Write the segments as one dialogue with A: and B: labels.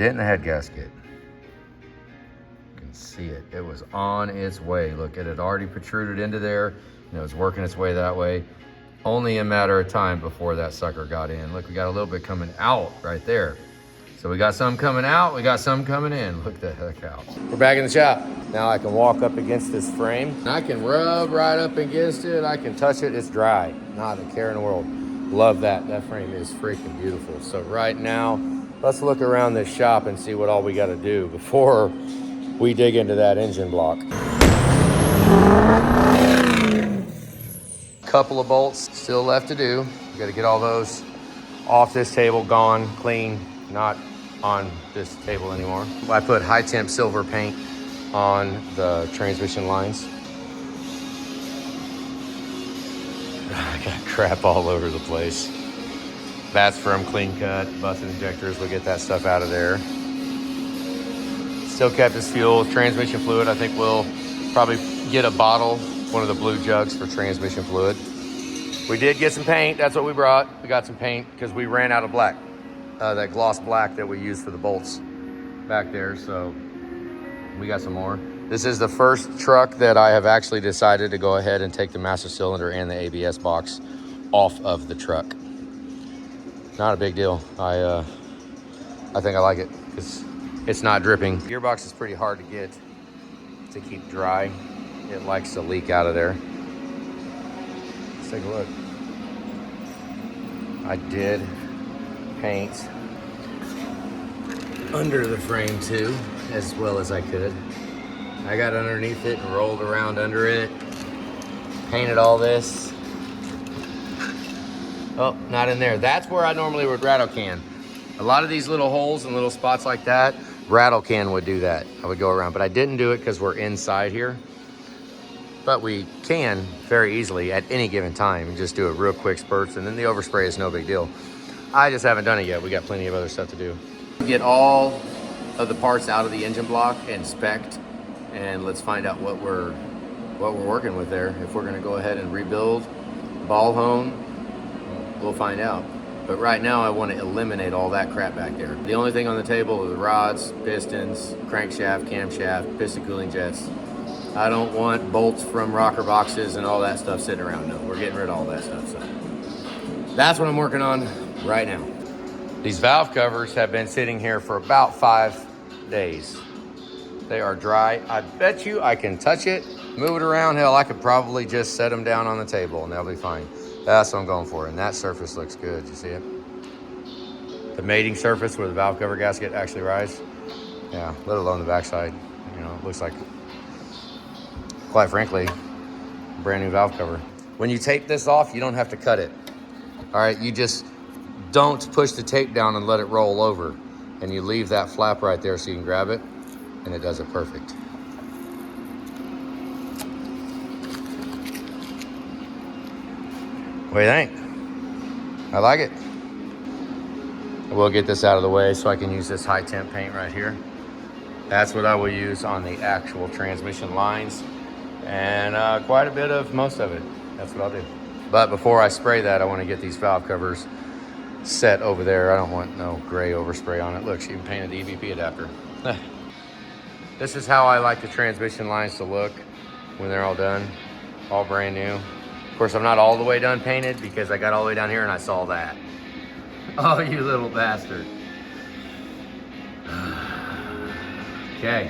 A: dent in the head gasket. You can see it. It was on its way. Look, it had already protruded into there, and it was working its way that way. Only a matter of time before that sucker got in. Look, we got a little bit coming out right there. So we got some coming out, we got some coming in. Look the heck out. We're back in the shop. Now I can walk up against this frame. And I can rub right up against it. I can touch it, it's dry. Not a care in the world. Love that. That frame is freaking beautiful. So right now, let's look around this shop and see what all we gotta do before we dig into that engine block. Couple of bolts still left to do. We gotta get all those off this table, gone, clean, not on this table anymore. I put high temp silver paint on the transmission lines. I got crap all over the place. That's from clean cut, busted injectors. We'll get that stuff out of there. Still kept his fuel, transmission fluid. I think we'll probably get a bottle, one of the blue jugs for transmission fluid. We did get some paint. That's what we brought. We got some paint because we ran out of black. That gloss black that we use for the bolts back there. So we got some more. This is the first truck that I have actually decided to go ahead and take the master cylinder and the ABS box off of the truck. Not a big deal. I think I like it because it's not dripping. Gearbox is pretty hard to get to keep dry. It likes to leak out of there. Let's take a look. I did paint under the frame too, as well as I could. I got underneath it and rolled around under it, painted all this. Oh, not in there. That's where I normally would rattle can. A lot of these little holes and little spots like that, rattle can would do that. I would go around, but I didn't do it because we're inside here. But we can very easily at any given time just do a real quick spurts, and then the overspray is no big deal. I just haven't done it yet. We got plenty of other stuff to do. Get all of the parts out of the engine block and spec'd, and let's find out what we're working with there. If we're gonna go ahead and rebuild, ball hone, we'll find out. But right now I want to eliminate all that crap back there. The only thing on the table are the rods, pistons, crankshaft, camshaft, piston cooling jets. I don't want bolts from rocker boxes and all that stuff sitting around. No, we're getting rid of all that stuff. So that's what I'm working on right now. These valve covers have been sitting here for about 5 days. They are dry. I bet you I can touch it, move it around. Hell, I could probably just set them down on the table and they'll be fine. That's what I'm going for. And that surface looks good. You see it? The mating surface where the valve cover gasket actually rides. Yeah, let alone the backside. You know, it looks like, quite frankly, brand new valve cover. When you tape this off, you don't have to cut it. All right, you just don't push the tape down and let it roll over. And you leave that flap right there so you can grab it, and it does it perfect. What do you think? I like it. We'll get this out of the way so I can use this high temp paint right here. That's what I will use on the actual transmission lines, and quite a bit of most of it. That's what I'll do. But before I spray that, I want to get these valve covers set over there. I don't want no gray overspray on it. Look, she even painted the EVP adapter. This is how I like the transmission lines to look when they're all done, all brand new. Of course, I'm not all the way done painted because I got all the way down here and I saw that. Oh, you little bastard. Okay,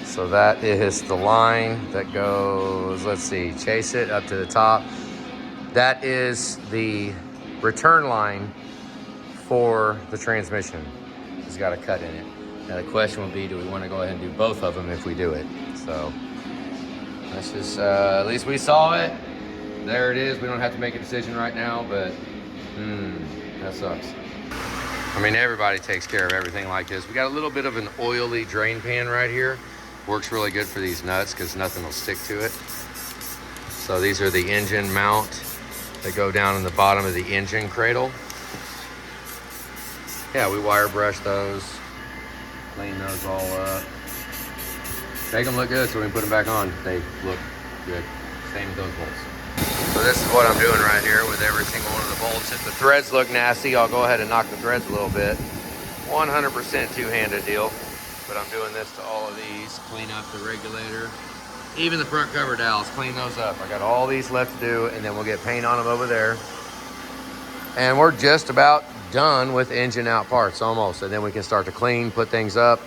A: so that is the line that goes, let's see, chase it up to the top. That is the return line for the transmission. It's got a cut in it. Now the question would be, do we want to go ahead and do both of them if we do it? So let's just, at least we saw it. There it is. We don't have to make a decision right now, but that sucks. I mean, everybody takes care of everything like this. We got a little bit of an oily drain pan right here. Works really good for these nuts because nothing will stick to it. So these are the engine mount that go down in the bottom of the engine cradle. Yeah, we wire brush those, clean those all up. Make them look good so when we put them back on, they look good. Same with those bolts. So this is what I'm doing right here with every single one of the bolts. If the threads look nasty, I'll go ahead and knock the threads a little bit. 100% two-handed deal, but I'm doing this to all of these. Clean up the regulator. Even the front cover dowels, clean those up. I got all these left to do, and then we'll get paint on them over there. And we're just about done with engine out parts, almost. And then we can start to clean, put things up,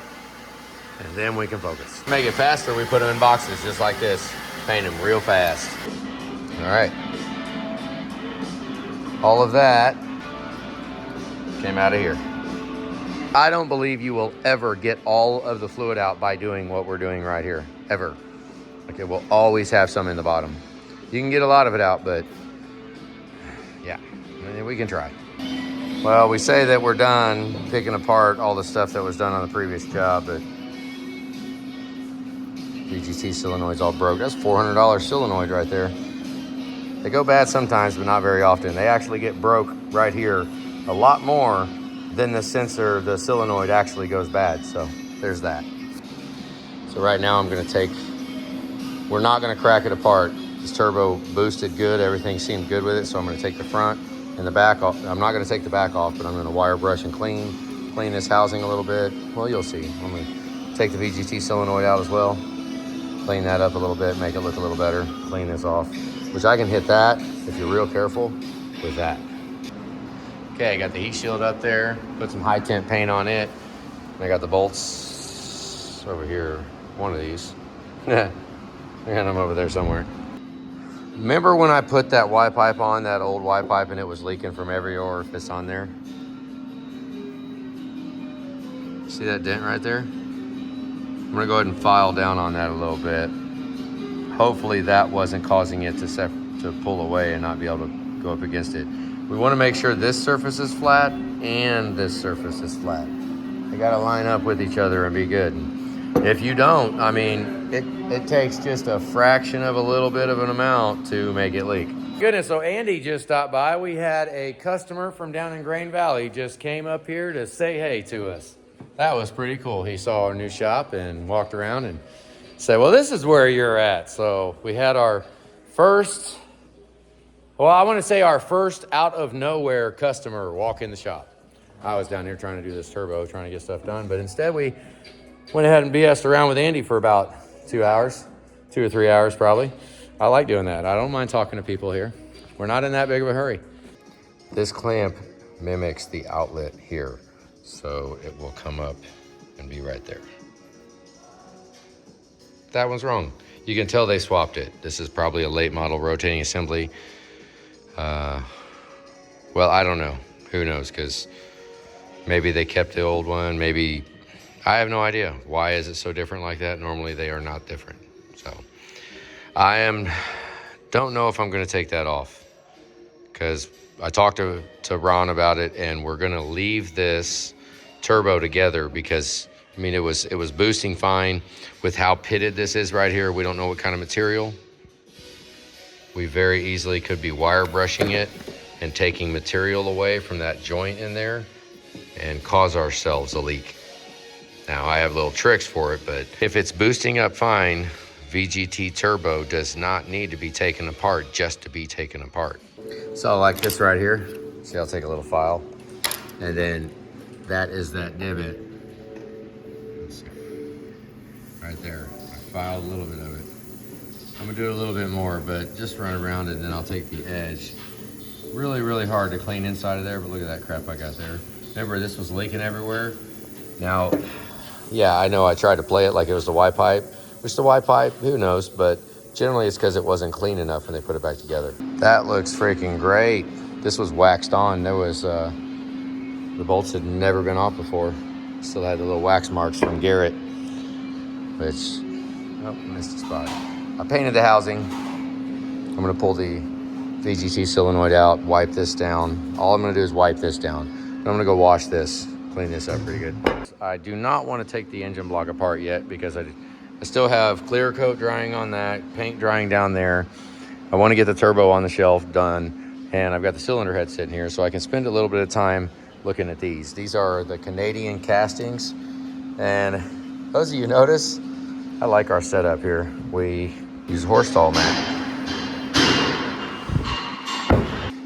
A: and then we can focus. To make it faster, we put them in boxes just like this. Paint them real fast. All right. All of that came out of here. I don't believe you will ever get all of the fluid out by doing what we're doing right here, ever. Okay, we'll always have some in the bottom. You can get a lot of it out, but yeah, we can try. Well, we say that we're done picking apart all the stuff that was done on the previous job, but VGT solenoid's all broke. That's $400 solenoid right there. They go bad sometimes, but not very often. They actually get broke right here a lot more than the sensor, the solenoid actually goes bad. So there's that. So right now I'm gonna we're not gonna crack it apart. This turbo boosted good, everything seemed good with it. So I'm gonna take the front and the back off. I'm not gonna take the back off, but I'm gonna wire brush and clean this housing a little bit. Well, you'll see. I'm gonna take the VGT solenoid out as well. Clean that up a little bit, make it look a little better. Clean this off, which I can hit that if you're real careful with that. Okay, I got the heat shield up there, put some high temp paint on it. And I got the bolts over here, one of these. I got them over there somewhere. Remember when I put that Y pipe on, that old Y pipe, and it was leaking from every orifice on there? See that dent right there? I'm gonna go ahead and file down on that a little bit. Hopefully that wasn't causing it to pull away and not be able to go up against it. We wanna make sure this surface is flat and this surface is flat. They gotta line up with each other and be good. If you don't, I mean, it takes just a fraction of a little bit of an amount to make it leak. Goodness, so Andy just stopped by. We had a customer from down in Grain Valley just came up here to say hey to us. That was pretty cool. He saw our new shop and walked around and said, well, this is where you're at. So we had our first, well, I want to say our first out of nowhere customer walk in the shop. I was down here trying to do this turbo, trying to get stuff done, but instead we went ahead and BS'd around with Andy for about 2 hours, 2 or 3 hours probably. I like doing that. I don't mind talking to people here. We're not in that big of a hurry. This clamp mimics the outlet here. So it will come up and be right there. That one's wrong. You can tell they swapped it. This is probably a late model rotating assembly. Well, I don't know. Who knows? Because maybe they kept the old one. Maybe, I have no idea. Why is it so different like that? Normally they are not different. So don't know if I'm going to take that off, because I talked to Ron about it, and we're gonna leave this turbo together because, I mean, it was boosting fine. With how pitted this is right here, we don't know what kind of material. We very easily could be wire brushing it and taking material away from that joint in there and cause ourselves a leak. Now, I have little tricks for it, but if it's boosting up fine, VGT turbo does not need to be taken apart just to be taken apart. So like this right here, see, I'll take a little file, and then that is that divot. Let's see. Right there. I filed a little bit of it. I'm gonna do it a little bit more, but just run around it, and then I'll take the edge. Really, really hard to clean inside of there, but look at that crap I got there. Remember, this was leaking everywhere. Now, yeah, I know I tried to play it like it was the Y pipe, which the Y pipe, who knows, but generally it's because it wasn't clean enough when they put it back together. That looks freaking great. This was waxed on. There was, the bolts had never been off before. Still had the little wax marks from Garrett, which, oh, missed a spot. I painted the housing. I'm gonna pull the VGT solenoid out, wipe this down. All I'm gonna do is wipe this down. And I'm gonna go wash this, clean this up pretty good. I do not wanna take the engine block apart yet because I still have clear coat drying on that, paint drying down there. I wanna get the turbo on the shelf done, and I've got the cylinder head sitting here, so I can spend a little bit of time looking at these. These are the Canadian castings, and those of you notice, I like our setup here. We use a horse stall mat.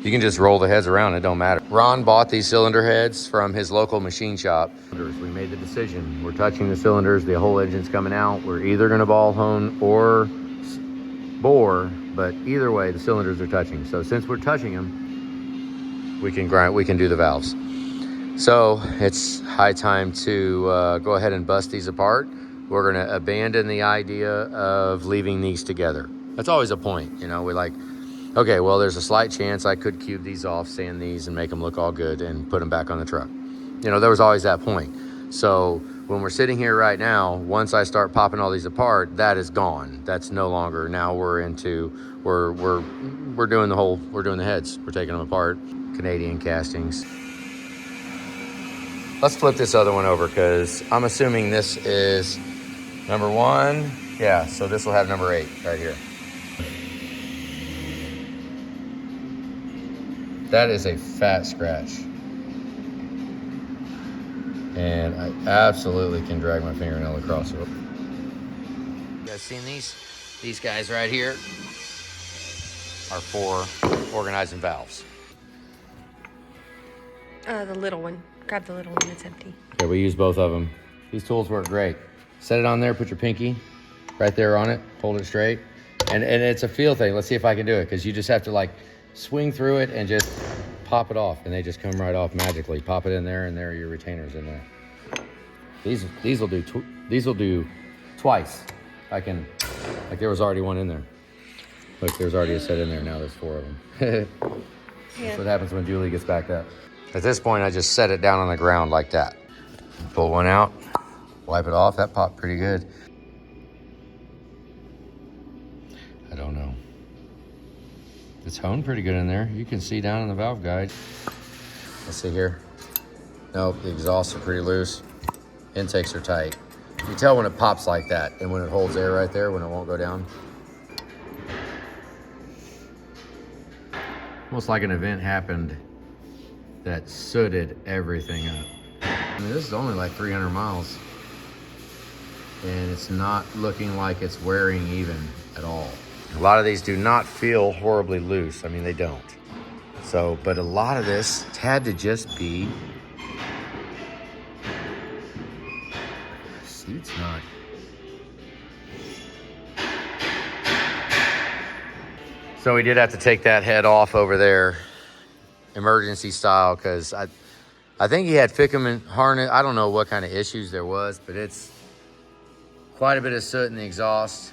A: You can just roll the heads around, it don't matter. Ron bought these cylinder heads from his local machine shop. We made the decision. We're touching the cylinders, the whole engine's coming out. We're either gonna ball hone or bore, but either way, the cylinders are touching. So since we're touching them, we can do the valves. So it's high time to go ahead and bust these apart. We're gonna abandon the idea of leaving these together. That's always a point, you know, we like, okay, well, there's a slight chance I could cube these off, sand these, and make them look all good and put them back on the truck. You know, there was always that point. So when we're sitting here right now, once I start popping all these apart, that is gone. That's no longer, now we're into, we're doing the heads. We're taking them apart, Canadian castings. Let's flip this other one over because I'm assuming this is number 1. Yeah, so this will have number 8 right here. That is a fat scratch. And I absolutely can drag my fingernail across it. You guys seen these? These guys right here are for organizing valves.
B: The little one. Grab the little one, it's empty.
A: Yeah, we use both of them. These tools work great. Set it on there, put your pinky right there on it, hold it straight. And it's a feel thing. Let's see if I can do it, because you just have to like swing through it and just pop it off, and they just come right off magically. Pop it in there, and there are your retainers in there. These will do twice. I can, like there was already one in there. Look, there's already a set in there. Now there's 4 of them.
B: Yeah.
A: That's what happens when Julie gets backed up. At this point, I just set it down on the ground like that. Pull one out, wipe it off. That popped pretty good. I don't know. It's honed pretty good in there. You can see down in the valve guide. Let's see here. Nope, the exhausts are pretty loose. Intakes are tight. You can tell when it pops like that and when it holds air right there, when it won't go down. Almost like an event happened that sooted everything up. I mean, this is only like 300 miles. And it's not looking like it's wearing even at all. A lot of these do not feel horribly loose. I mean, they don't. So, but a lot of this had to just be, seat's not. So we did have to take that head off over there, emergency style, because I think he had Fickerman harness. I don't know what kind of issues there was, but it's quite a bit of soot in the exhaust.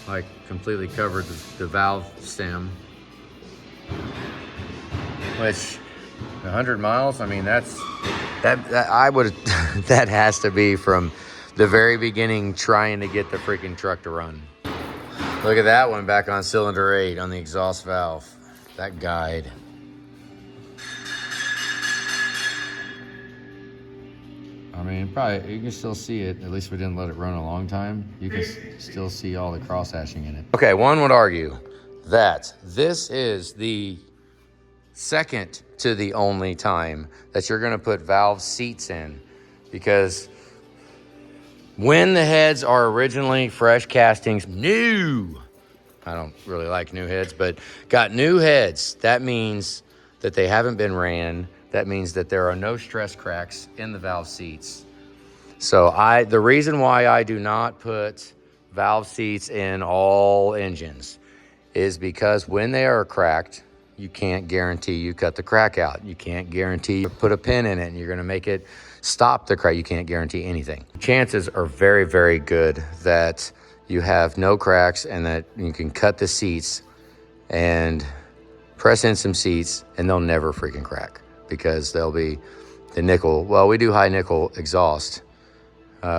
A: Like completely covered the valve stem, which 100 miles. I mean, that I would that has to be from the very beginning trying to get the freaking truck to run. Look at that one back on cylinder 8 on the exhaust valve. That guide. I mean, probably you can still see it. At least we didn't let it run a long time. You can still see all the cross hashing in it. Okay, one would argue that this is the second to the only time that you're gonna put valve seats in, because when the heads are originally fresh castings, new, I don't really like new heads, but got new heads, that means that they haven't been ran. That means that there are no stress cracks in the valve seats. So the reason why I do not put valve seats in all engines is because when they are cracked, you can't guarantee you cut the crack out. You can't guarantee you put a pin in it and you're gonna make it stop the crack. You can't guarantee anything. Chances are very, very good that you have no cracks and that you can cut the seats and press in some seats and they'll never freaking crack, because they'll be the nickel. Well, we do high nickel exhaust.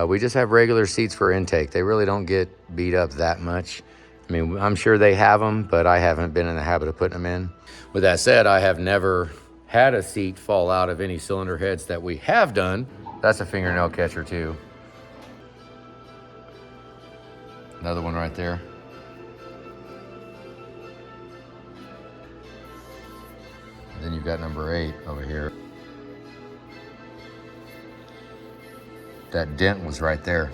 A: We just have regular seats for intake. They really don't get beat up that much. I mean, I'm sure they have them, but I haven't been in the habit of putting them in. With that said, I have never had a seat fall out of any cylinder heads that we have done. That's a fingernail catcher too. Another one right there. And then you've got number 8 over here. That dent was right there.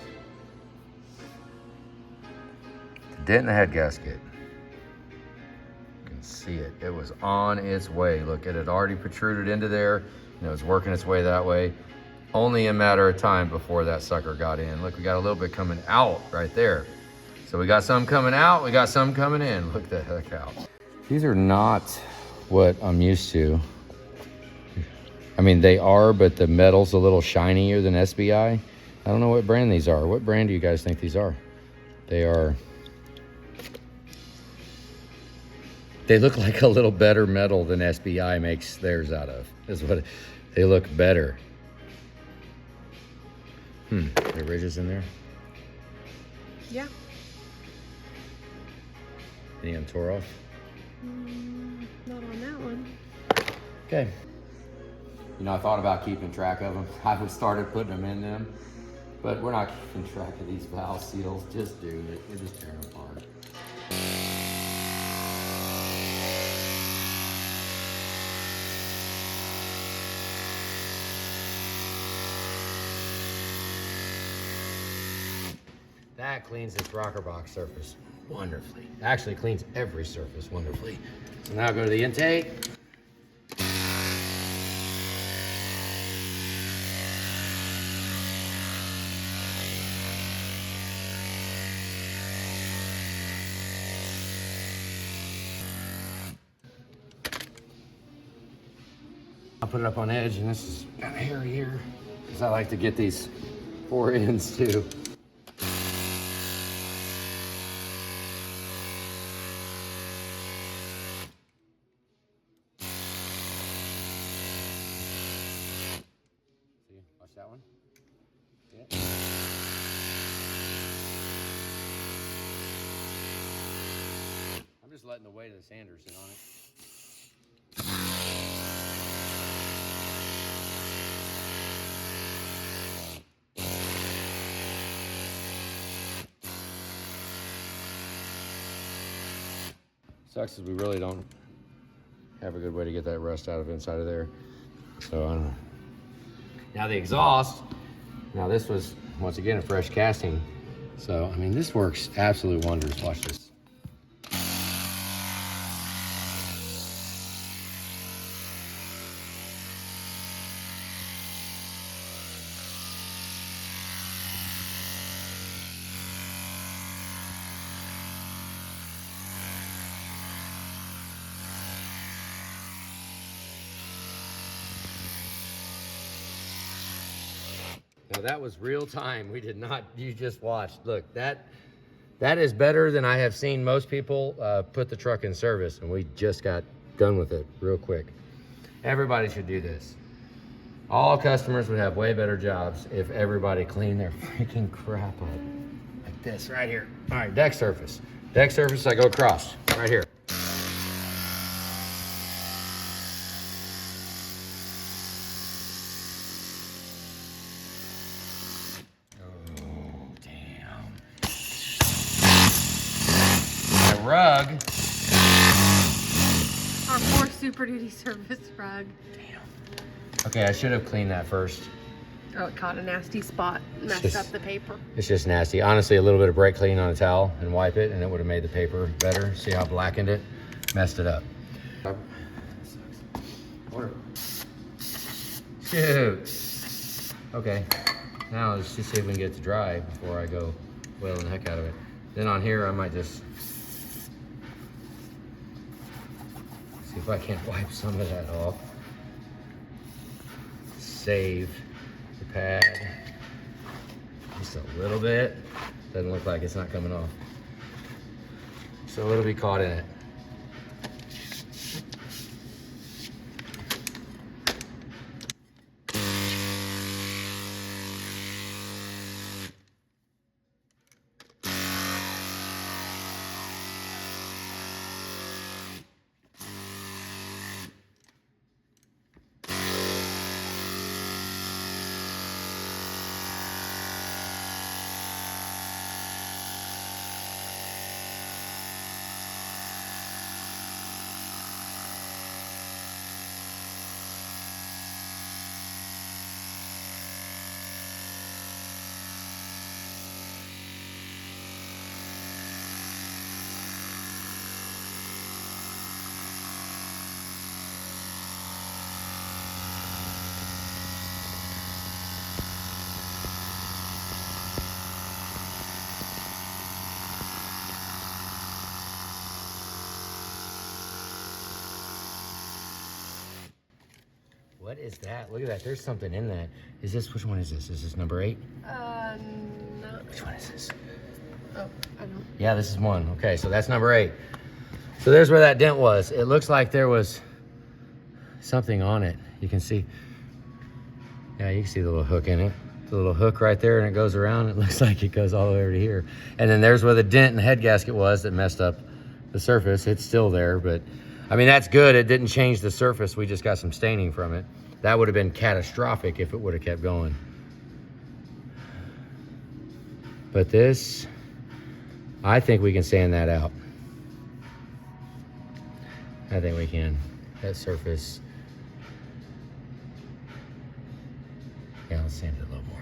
A: The dent in the head gasket. see it. It was on its way. Look, it had already protruded into there, and it was working its way that way. Only a matter of time before that sucker got in. Look, we got a little bit coming out right there. So we got some coming out, we got some coming in. Look the heck out. These are not what I'm used to. I mean, they are, but the metal's a little shinier than SBI. I don't know what brand these are. What brand do you guys think these are? They look like a little better metal than SBI makes theirs out of. Is what they look better. There are ridges in there?
B: Yeah.
A: Any of them tore off?
B: Not on that one.
A: Okay. You know, I thought about keeping track of them. I would started putting them in them, but we're not keeping track of these valve seals. Just do it. We're just tearing them apart. That cleans this rocker box surface wonderfully. Actually cleans every surface wonderfully. So now go to the intake. I'll put it up on edge, and this is kind of hairy here because I like to get these 4 ends too. Watch that one. See it? I'm just letting the weight of the sander sit on it. Sucks is we really don't have a good way to get that rust out of inside of there. So I don't know. Now the exhaust, now this was, once again, a fresh casting. So, I mean, this works absolute wonders. Watch this. Now that was real time. We did not, you just watched. Look, that is better than I have seen most people put the truck in service, and we just got done with it real quick. Everybody should do this. All customers would have way better jobs if everybody cleaned their freaking crap up. Like this right here. All right, deck surface. Deck surface, I go across, right here. Rug.
B: Our poor Super Duty service rug.
A: Damn. Okay, I should have cleaned that first.
B: Oh, it caught a nasty spot. Messed up the paper.
A: It's just nasty. Honestly, a little bit of brake clean on a towel and wipe it, and it would have made the paper better. See how blackened it? Messed it up. Shoot. Okay. Now let's just see if we can get it to dry before I go wailing the heck out of it. Then on here, I might just see if I can't wipe some of that off. Save the pad just a little bit. Doesn't look like it's not coming off. So it'll be caught in it. What is that? Look at that. There's something in that. Is this, which one is this? Is this number 8?
B: No.
A: Which one is this?
B: Oh, I don't.
A: Yeah, this is 1. Okay, so that's number 8. So there's where that dent was. It looks like there was something on it. You can see. Yeah, you can see the little hook in it. The little hook right there, and it goes around. It looks like it goes all the way over to here. And then there's where the dent in the head gasket was that messed up the surface. It's still there, but I mean, that's good. It didn't change the surface. We just got some staining from it. That would have been catastrophic if it would have kept going. But this, I think we can sand that out. I think we can. That surface. Yeah, let's sand it a little more.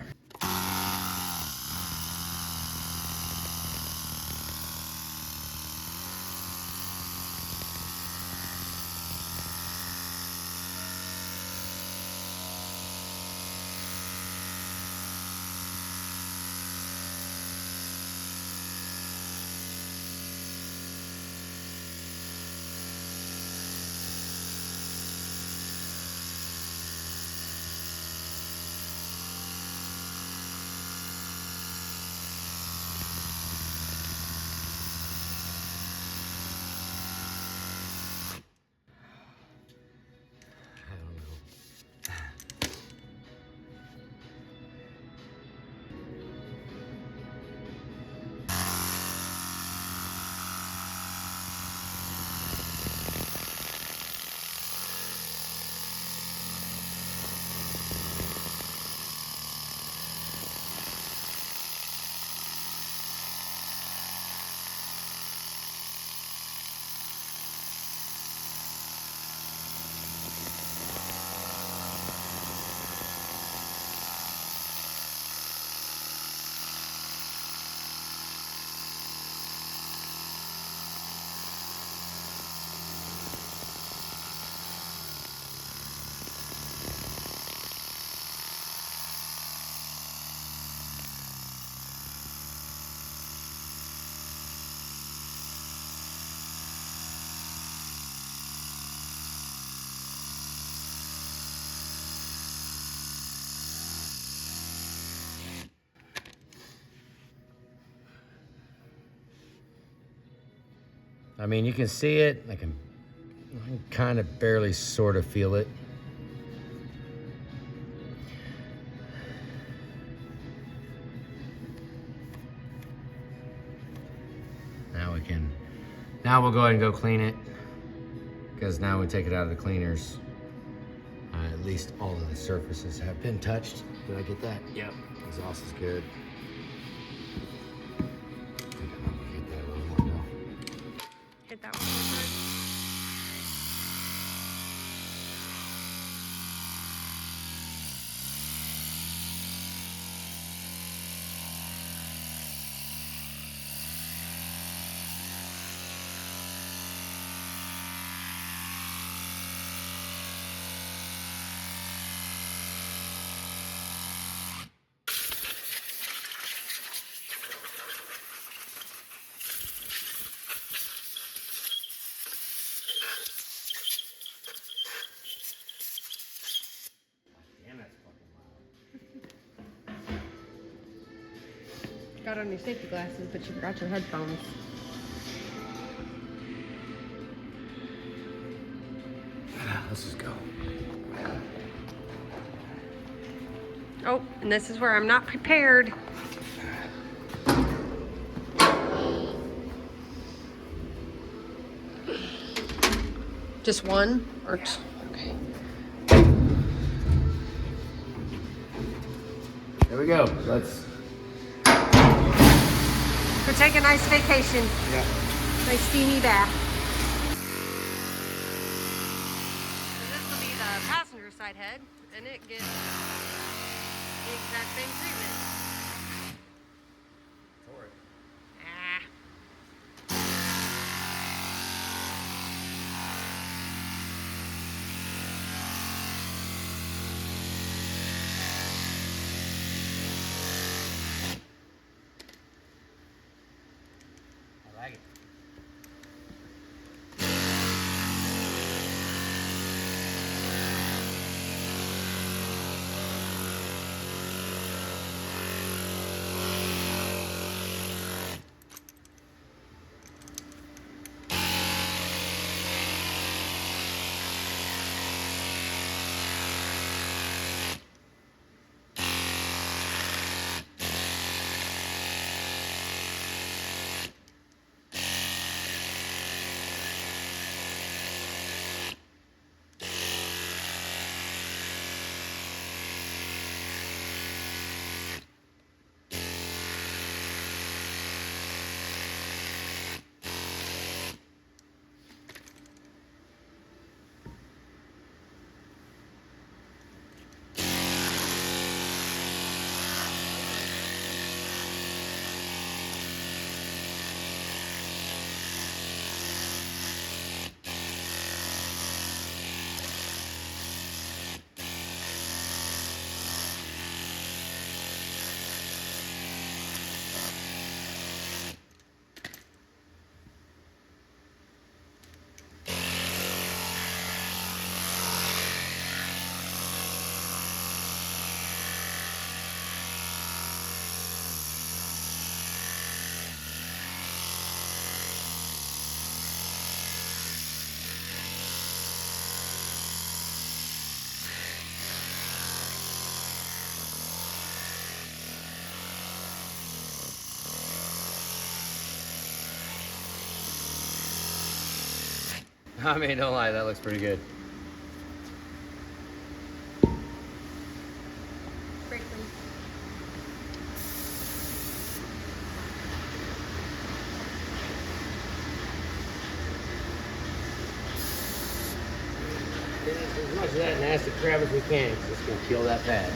A: I mean, you can see it. I can kind of barely sort of feel it. Now we'll go ahead and go clean it, because now we take it out of the cleaners. At least all of the surfaces have been touched. Did I get that? Yep. Exhaust is good. I think I'm gonna hit that a little more though.
B: Hit that one more time.
A: Damn, that's fucking loud.
B: Got on your safety glasses, but you forgot your headphones.
A: Let's just go.
B: Oh, and this is where I'm not prepared. Just one or two? Okay.
A: There we go. Let's.
B: Go take a nice vacation.
A: Yeah.
B: Nice steamy bath. So this will be the passenger side head, and it gets the exact same treatment.
A: For it.
B: Ah.
A: I like it. I mean, don't lie, that looks pretty good.
B: Great one.
A: As much of that nasty crap as we can. It's just gonna kill that pad.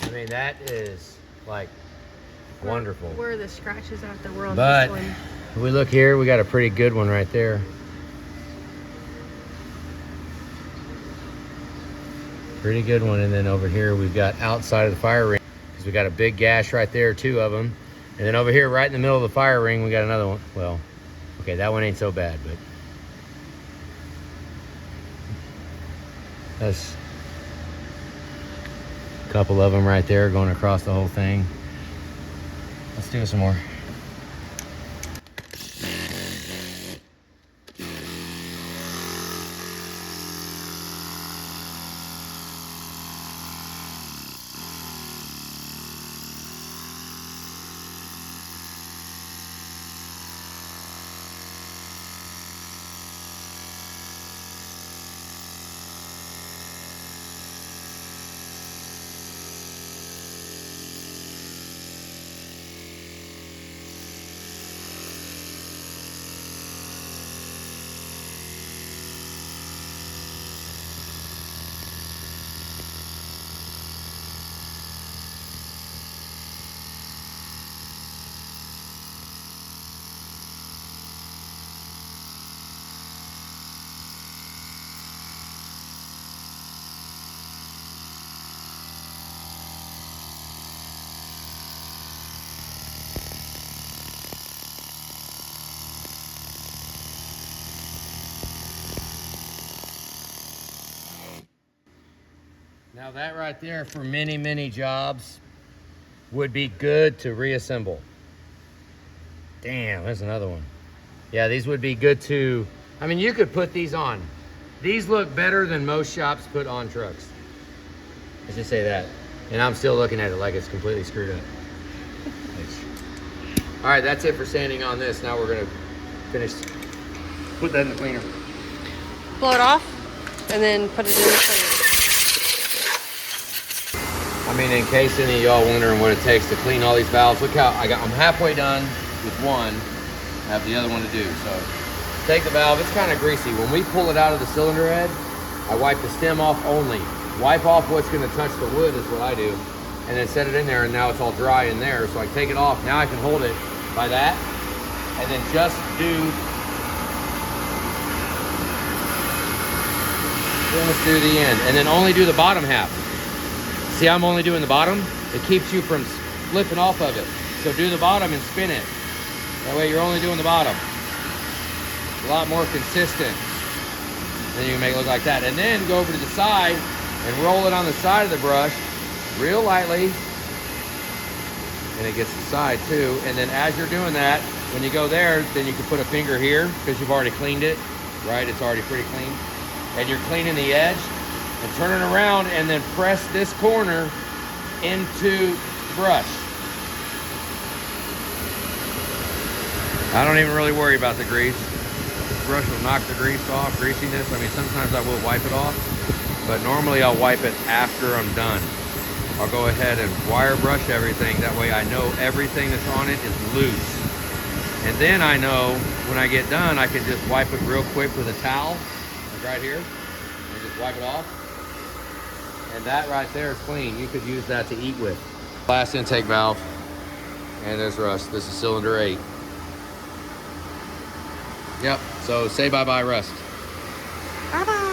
A: I mean, that is like wonderful.
B: Where are the scratches at that were on
A: But
B: this one?
A: if we look here, we got a pretty good one right there. Pretty good one. And then over here, we've got outside of the fire ring, because we got a big gash right there, 2 of them. And then over here, right in the middle of the fire ring, we got another one. Well, okay, that one ain't so bad, but that's a couple of them right there going across the whole thing. Let's do some more. Now that right there for many, many jobs would be good to reassemble. Damn, there's another one. Yeah, these would be good to, I mean, you could put these on. These look better than most shops put on trucks. Let's just say that. And I'm still looking at it like it's completely screwed up. All right, that's it for sanding on this. Now we're gonna finish, put that in the cleaner.
B: Blow it off and then put it in the cleaner.
A: I mean, in case any of y'all wondering what it takes to clean all these valves, look how I'm halfway done with one. I have the other one to do. So take the valve, it's kind of greasy. When we pull it out of the cylinder head, I wipe the stem off only. Wipe off what's gonna touch the wood is what I do. And then set it in there, and now it's all dry in there. So I take it off, now I can hold it by that. And then just do the end. And then only do the bottom half. See, I'm only doing the bottom. It keeps you from flipping off of it. So do the bottom and spin it. That way you're only doing the bottom. A lot more consistent. Then you can make it look like that. And then go over to the side and roll it on the side of the brush real lightly. And it gets the side too. And then as you're doing that, when you go there, then you can put a finger here because you've already cleaned it, right? It's already pretty clean. And you're cleaning the edge. And turn it around and then press this corner into the brush. I don't even really worry about the grease. The brush will knock the grease off, greasiness. I mean, sometimes I will wipe it off, but normally I'll wipe it after I'm done. I'll go ahead and wire brush everything. That way I know everything that's on it is loose. And then I know when I get done, I can just wipe it real quick with a towel, like right here, and just wipe it off. And that right there is clean. You could use that to eat with. Last intake valve. And there's rust. This is cylinder 8. Yep. So say bye-bye, Rust.
B: Bye-bye.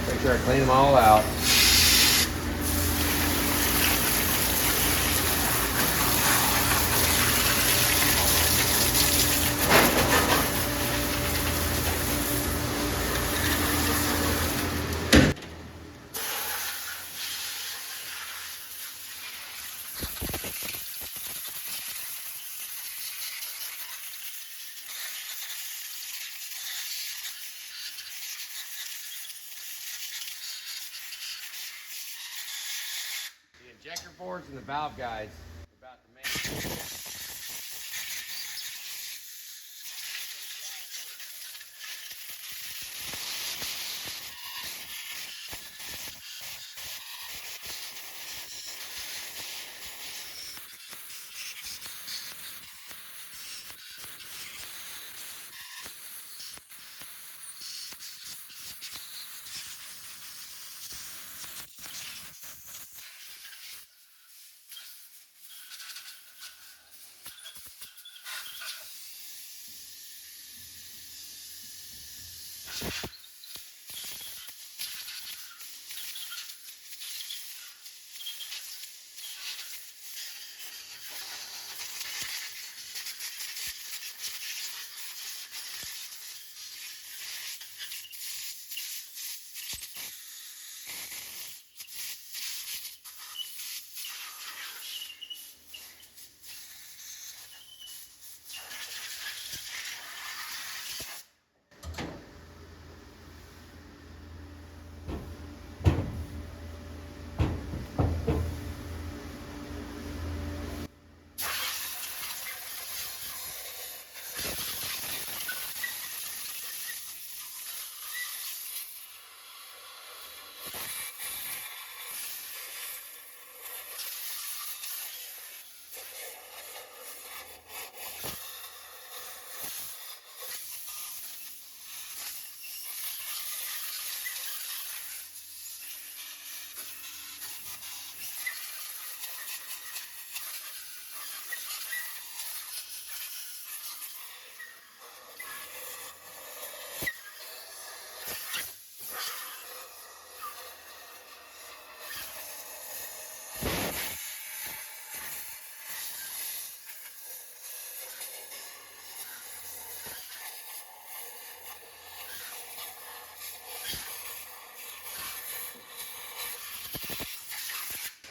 A: Make sure I clean them all out. The injector boards and the valve guides are about to make.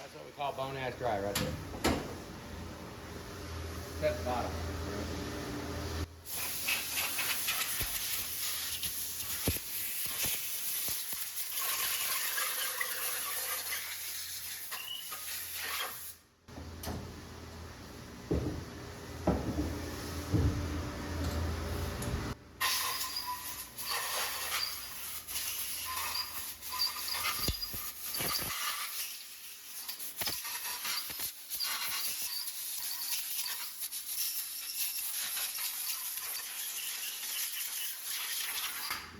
A: That's what we call bone-ass dry right there. Except the bottom.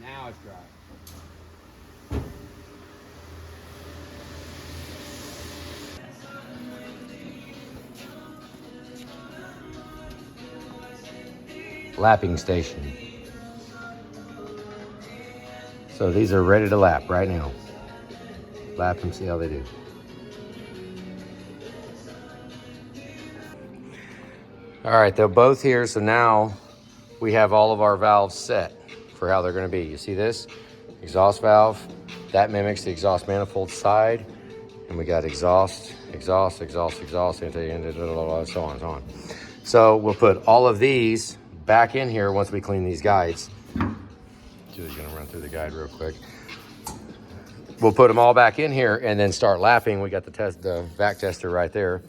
A: Now it's dry. Lapping station. So these are ready to lap right now. Lap and see how they do. All right, they're both here, so now we have all of our valves set for how they're gonna be. You see this? Exhaust valve, that mimics the exhaust manifold side, and we got exhaust, exhaust, exhaust, exhaust, into the end, so on, so on. So we'll put all of these back in here once we clean these guides. Julie's gonna run through the guide real quick. We'll put them all back in here and then start lapping. We got the vac tester right there.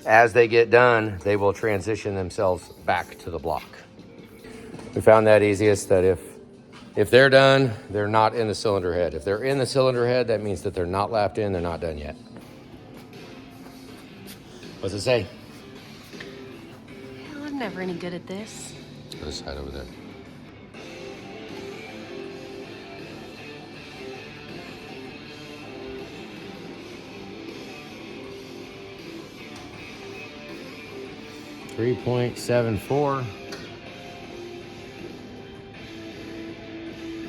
A: As they get done, they will transition themselves back to the block. We found that easiest, that if If they're done, they're not in the cylinder head. If they're in the cylinder head, that means that they're not lapped in, they're not done yet. What's it say?
B: Well, I'm never any good at this.
A: This side over there. .74.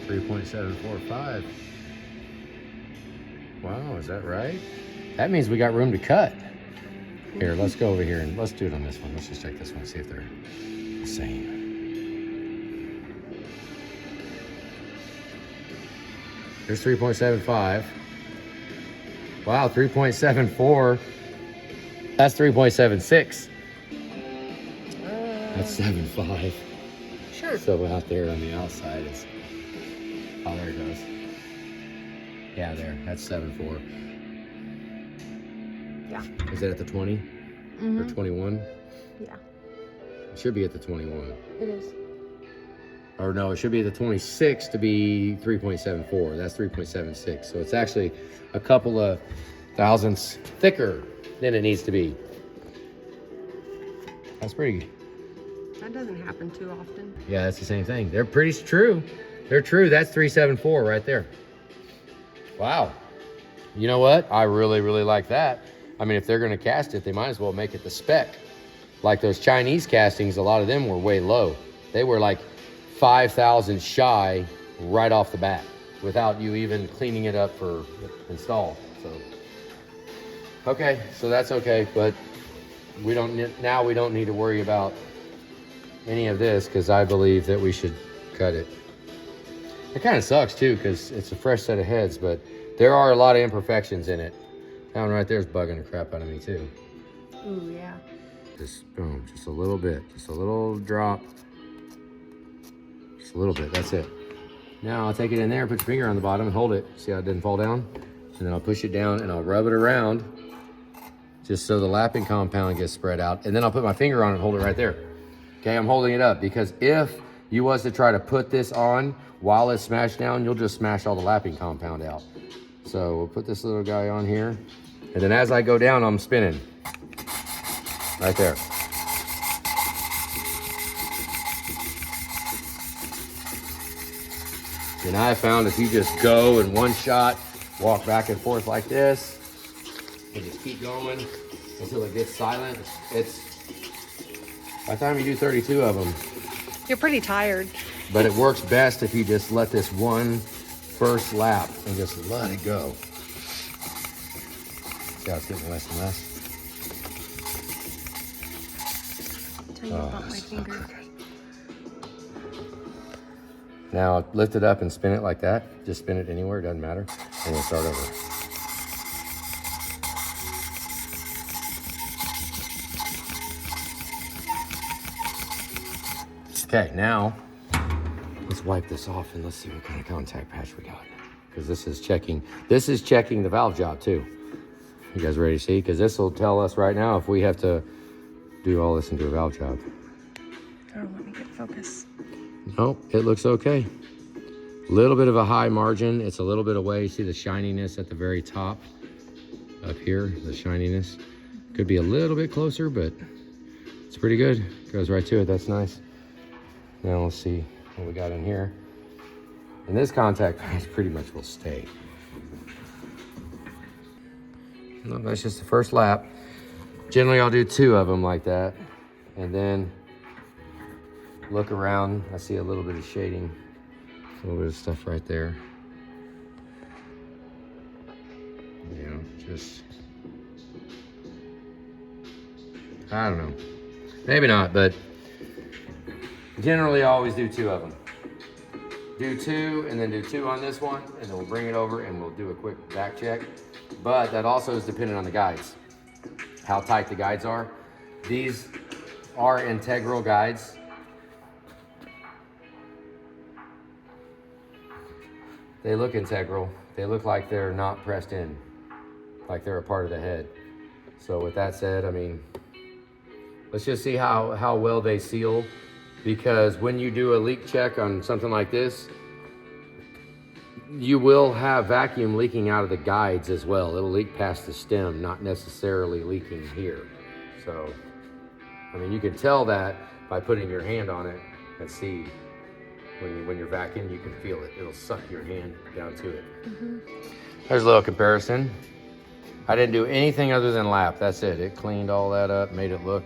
A: 3.745. Wow, is that right? That means we got room to cut. Here, let's go over here and let's do it on this one. Let's just check this one, see if they're the same. Here's 3.75. Wow, 3.74. That's 3.76. That's 7.5.
B: Sure.
A: So out there on the outside is, oh, there it goes. Yeah, there, that's 7.4.
B: Yeah.
A: Is it at the 20 or 21?
B: Yeah.
A: It should be at the 21.
B: It is.
A: Or no, it should be at the 26 to be 3.74. That's 3.76. So it's actually a couple of thousandths thicker than it needs to be. That's pretty.
B: That doesn't happen too often.
A: Yeah, that's the same thing. They're pretty true. They're true. That's 3.74 right there. Wow. You know what? I really, really like that. I mean, if they're going to cast it, they might as well make it the spec. Like those Chinese castings, a lot of them were way low. They were like 5,000 shy right off the bat without you even cleaning it up for install. So, okay, so that's okay. But we don't need to worry about any of this because I believe that we should cut it. It kind of sucks too because it's a fresh set of heads, but there are a lot of imperfections in it. That one right there is bugging the crap out of me too.
B: Ooh, yeah.
A: Just boom, just a little bit, just a little drop. Just a little bit, that's it. Now I'll take it in there, put your finger on the bottom and hold it. See how it didn't fall down? And then I'll push it down and I'll rub it around just so the lapping compound gets spread out. And then I'll put my finger on it and hold it right there. Okay, I'm holding it up because if you was to try to put this on while it's smashed down, you'll just smash all the lapping compound out. So we'll put this little guy on here. And then as I go down, I'm spinning. Right there. And I found if you just go in one shot, walk back and forth like this, and just keep going until it gets silent, it's, by the time you do 32 of them,
B: You're pretty tired.
A: but it works best if you just let this one first lap and just let it go. See how it's getting less and less?
B: Until you bump my finger.
A: Now lift it up and spin it like that. Just spin it anywhere, it doesn't matter. And we'll start over. Okay, now let's wipe this off and let's see what kind of contact patch we got. Because this is checking the valve job too. You guys ready to see? Because this will tell us right now if we have to do all this and do a valve job.
B: Oh, let me get focus.
A: Nope, it looks okay. A little bit of a high margin. It's a little bit away. You see the shininess at the very top up here, the shininess. Could be a little bit closer, but it's pretty good. Goes right to it, that's nice. Now let's see what we got in here. And this contact patch pretty much will stay. No, that's just the first lap. Generally, I'll do 2 of them like that. And then look around. I see a little bit of shading. A little bit of stuff right there. You know, just, I don't know. Maybe not, but generally I always do 2 of them. Do 2 and then do 2 on this one, and then we'll bring it over and we'll do a quick back check. But that also is dependent on the guides, how tight the guides are. These are integral guides. They look integral. They look like they're not pressed in, like they're a part of the head. So with that said, I mean, let's just see how well they seal, because when you do a leak check on something like this, you will have vacuum leaking out of the guides as well. It'll leak past the stem, not necessarily leaking here. So, I mean, you can tell that by putting your hand on it and see when you're vacuuming, you can feel it. It'll suck your hand down to it. There's a little comparison. I didn't do anything other than lap. That's it. It cleaned all that up, made it look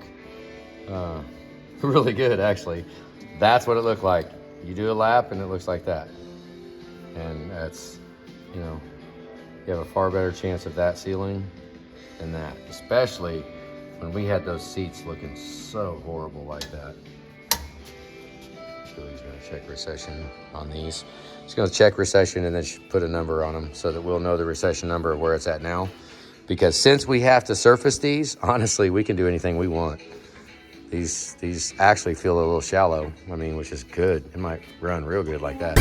A: really good, actually. That's what it looked like. You do a lap and it looks like that. And that's, you know, you have a far better chance of that sealing than that, especially when we had those seats looking so horrible like that. Julie's gonna check recession on these. She's gonna check recession and then she put a number on them so that we'll know the recession number of where it's at now. Because since we have to surface these, honestly, we can do anything we want. These actually feel a little shallow, I mean, which is good. It might run real good like that.